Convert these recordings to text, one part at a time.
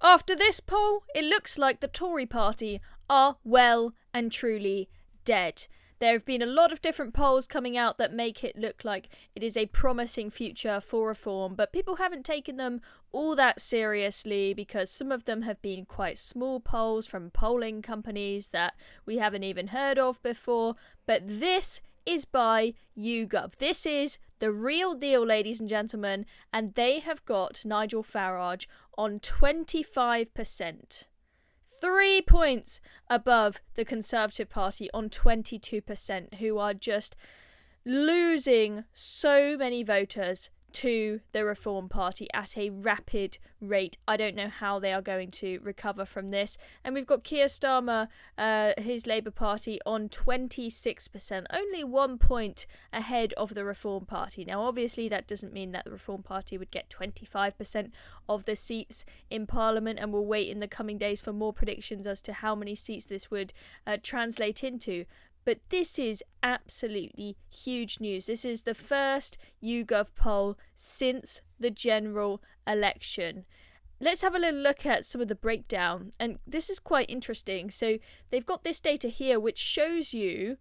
After this poll, it looks like the Tory Party are well and truly dead. There have been a lot of different polls coming out that make it look like it is a promising future for reform, but people haven't taken them all that seriously because some of them have been quite small polls from polling companies that we haven't even heard of before. But this is by YouGov. This is the real deal, ladies and gentlemen, and they have got Nigel Farage on 25%. 3 points above the Conservative Party on 22%, who are just losing so many voters to the Reform Party at a rapid rate. I don't know how they are going to recover from this. And we've got Keir Starmer, his Labour Party, on 26%, only 1 point ahead of the Reform Party. Now, obviously, that doesn't mean that the Reform Party would get 25% of the seats in Parliament, and we'll wait in the coming days for more predictions as to how many seats this would translate into. But this is absolutely huge news. This is the first YouGov poll since the general election. Let's have a little look at some of the breakdown. And this is quite interesting. So they've got this data here which shows you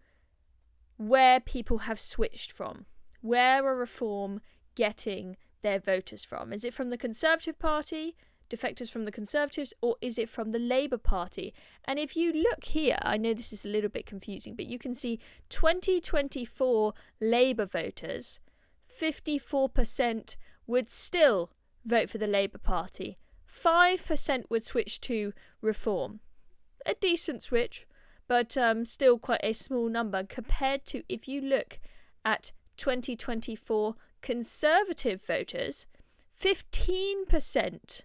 where people have switched from. Where are Reform getting their voters from? Is it from the Conservative Party, defectors from the Conservatives, or is it from the Labour Party? And if you look here, I know this is a little bit confusing, but you can see 2024 Labour voters, 54% would still vote for the Labour Party. 5% would switch to Reform. A decent switch, but still quite a small number compared to if you look at 2024 Conservative voters, 15%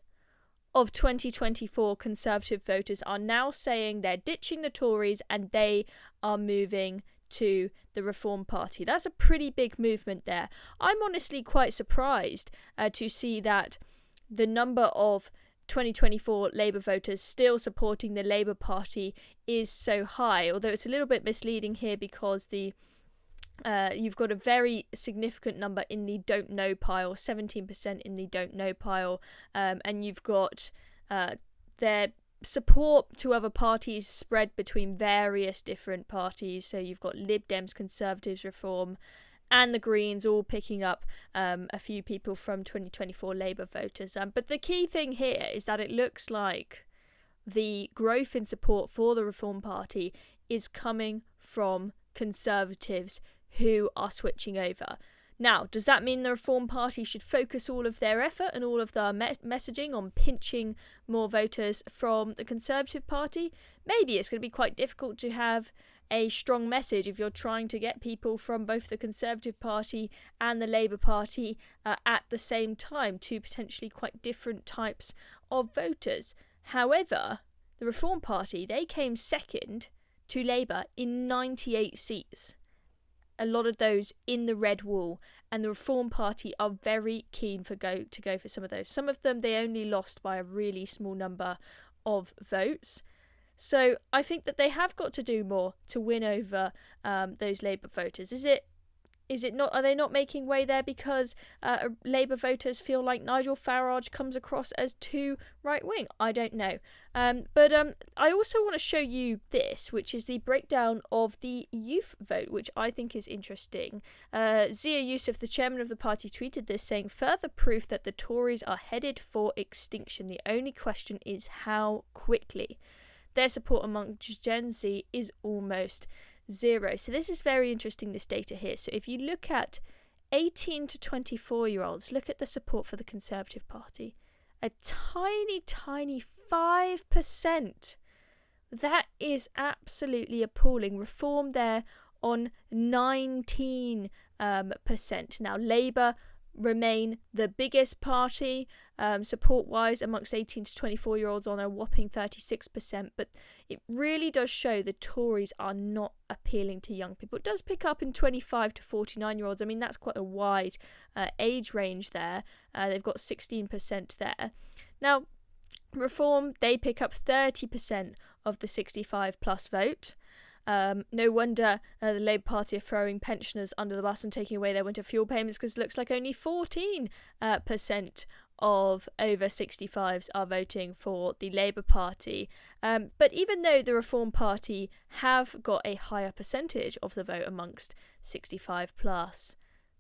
of 2024 Conservative voters are now saying they're ditching the Tories and they are moving to the Reform Party. That's a pretty big movement there. I'm honestly quite surprised to see that the number of 2024 Labour voters still supporting the Labour Party is so high, although it's a little bit misleading here because you've got a very significant number in the don't know pile, 17% in the don't know pile, and you've got their support to other parties spread between various different parties. So you've got Lib Dems, Conservatives, Reform, and the Greens all picking up a few people from 2024 Labour voters. But the key thing here is that it looks like the growth in support for the Reform Party is coming from Conservatives who are switching over. Now, does that mean the Reform Party should focus all of their effort and all of their messaging on pinching more voters from the Conservative Party? Maybe it's going to be quite difficult to have a strong message if you're trying to get people from both the Conservative Party and the Labour Party at the same time, two potentially quite different types of voters. However, the Reform Party, they came second to Labour in 98 seats. A lot of those in the red wall, and the Reform Party are very keen to go for some of those. Some of them they only lost by a really small number of votes. So I think that they have got to do more to win over those Labour voters. Is it not? Are they not making way there because Labour voters feel like Nigel Farage comes across as too right-wing? I don't know. But I also want to show you this, which is the breakdown of the youth vote, which I think is interesting. Zia Youssef, the chairman of the party, tweeted this saying, "Further proof that the Tories are headed for extinction. The only question is how quickly. Their support among Gen Z is almost zero." So this is very interesting, this data here. So if you look at 18 to 24-year-olds, look at the support for the Conservative Party. A tiny 5%. That is absolutely appalling. Reform there on 19%. Now, Labour remain the biggest party support-wise amongst 18 to 24-year-olds on a whopping 36%, but it really does show the Tories are not appealing to young people. It does pick up in 25 to 49-year-olds. I mean, that's quite a wide age range there. They've got 16% there. Now, Reform, they pick up 30% of the 65-plus vote. No wonder the Labour Party are throwing pensioners under the bus and taking away their winter fuel payments, because it looks like only 14% of over 65s are voting for the Labour Party. But even though the Reform Party have got a higher percentage of the vote amongst 65 plus,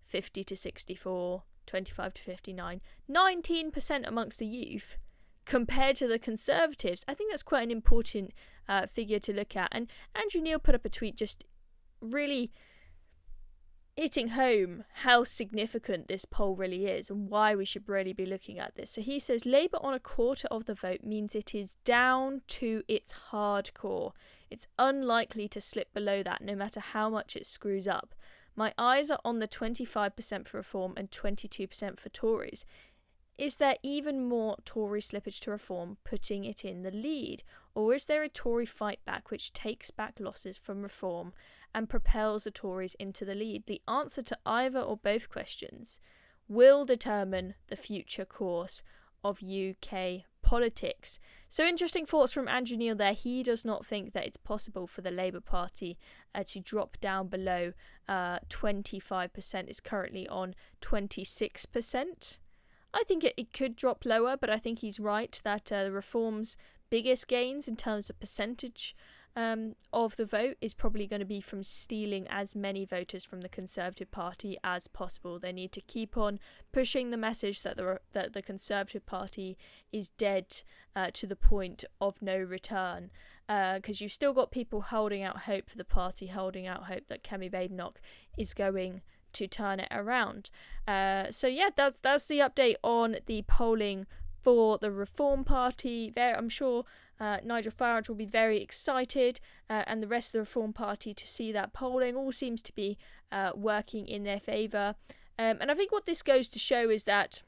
50 to 64, 25 to 59, 19% amongst the youth compared to the Conservatives, I think that's quite an important figure to look at. And Andrew Neil put up a tweet just really hitting home how significant this poll really is and why we should really be looking at this. So he says Labour on a quarter of the vote means it is down to its hardcore. It's unlikely to slip below that no matter how much it screws up. My eyes are on the 25% for Reform and 22% for Tories. Is there even more Tory slippage to Reform, putting it in the lead? Or is there a Tory fight back which takes back losses from Reform and propels the Tories into the lead? The answer to either or both questions will determine the future course of UK politics. So interesting thoughts from Andrew Neil there. He does not think that it's possible for the Labour Party to drop down below 25%. It's currently on 26%. I think it could drop lower, but I think he's right that the Reform's biggest gains in terms of percentage of the vote is probably going to be from stealing as many voters from the Conservative Party as possible. They need to keep on pushing the message that the Conservative Party is dead to the point of no return, because you've still got people holding out hope for the party, holding out hope that Kemi Badenoch is going to turn it around. So yeah, that's the update on the polling for the Reform Party. There, I'm sure Nigel Farage will be very excited, and the rest of the Reform Party to see that polling all seems to be working in their favour. And I think what this goes to show is that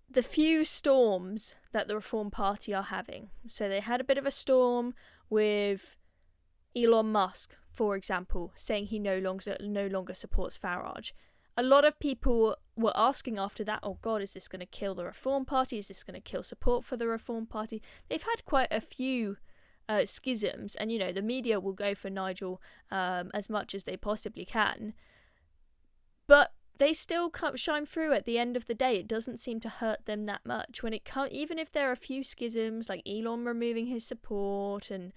the few storms that the Reform Party are having. So they had a bit of a storm with Elon Musk, for example, saying he no longer supports Farage. A lot of people were asking after that, oh God, is this going to kill the Reform Party? Is this going to kill support for the Reform Party? They've had quite a few schisms, and the media will go for Nigel as much as they possibly can. But they still shine through at the end of the day. It doesn't seem to hurt them that much. Even if there are a few schisms, like Elon removing his support and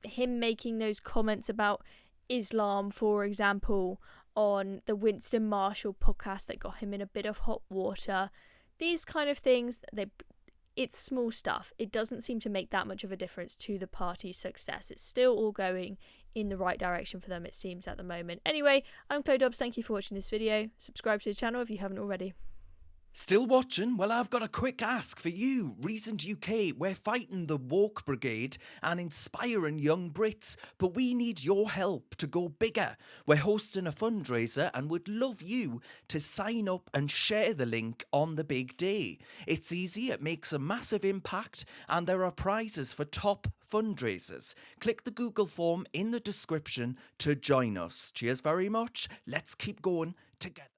him making those comments about Islam, for example, on the Winston Marshall podcast that got him in a bit of hot water. These kind of things, it's small stuff. It doesn't seem to make that much of a difference to the party's success. It's still all going in the right direction for them, it seems, at the moment. Anyway, I'm Chloe Dobbs. Thank you for watching this video. Subscribe to the channel if you haven't already. Still watching? Well, I've got a quick ask for you. Recent UK, we're fighting the woke brigade and inspiring young Brits, but we need your help to go bigger. We're hosting a fundraiser and would love you to sign up and share the link on the big day. It's easy, it makes a massive impact, and there are prizes for top fundraisers. Click the Google form in the description to join us. Cheers very much. Let's keep going together.